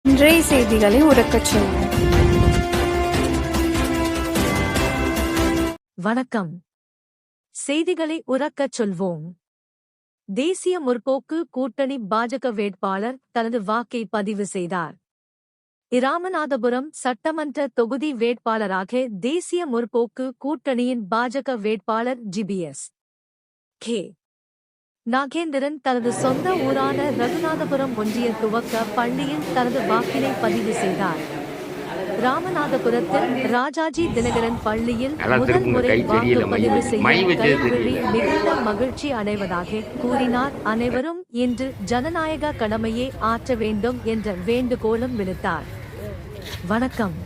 இன்றைய செய்திகளை உறக்கச் சொல்வோம். வணக்கம். செய்திகளை உறக்கச் சொல்வோம். தேசிய முற்போக்கு கூட்டணி பாஜக வேட்பாளர் தனது வாக்கை பதிவு செய்தார். இராமநாதபுரம் சட்டமன்ற தொகுதி வேட்பாளராக தேசிய முற்போக்கு கூட்டணியின் பாஜக வேட்பாளர் ஜிபிஎஸ் கே நாகேந்திரன் தனது சொந்த ஊரான ரகுநாதபுரம் ஒன்றிய துவக்க பள்ளியில் தனது வாக்கினை பதிவு செய்தார். ராமநாதபுரத்தில் ராஜாஜி தினகரன் பள்ளியில் முதல் முறை வாக்குப்பதிவு செய்ய கைவிழி மிகுந்த மகிழ்ச்சி அடைவதாக கூறினார். அனைவரும் இன்று ஜனநாயக கடமையை ஆற்ற வேண்டும் என்ற வேண்டுகோளும் விடுத்தார். வணக்கம்.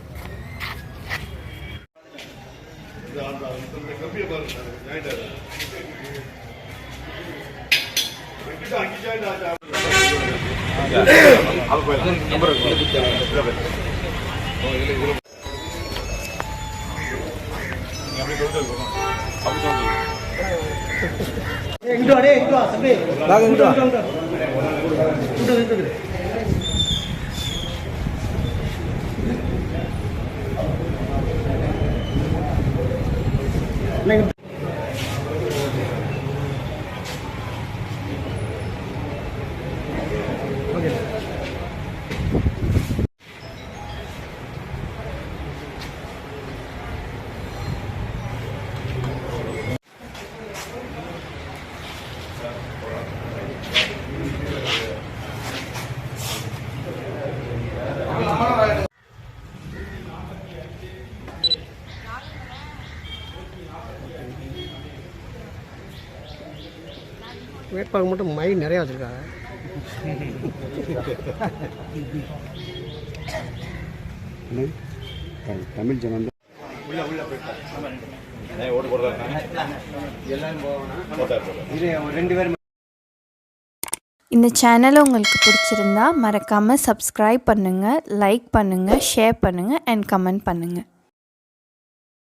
வேட்பாளர் மட்டும் மை நிறையா வச்சுருக்காங்க. தமிழ் ஜனம் இந்த சேனலை உங்களுக்கு பிடிச்சிருந்தா மறக்காமல் சப்ஸ்கிரைப் பண்ணுங்கள், லைக் பண்ணுங்கள், ஷேர் பண்ணுங்கள் அண்ட் கமெண்ட் பண்ணுங்கள்.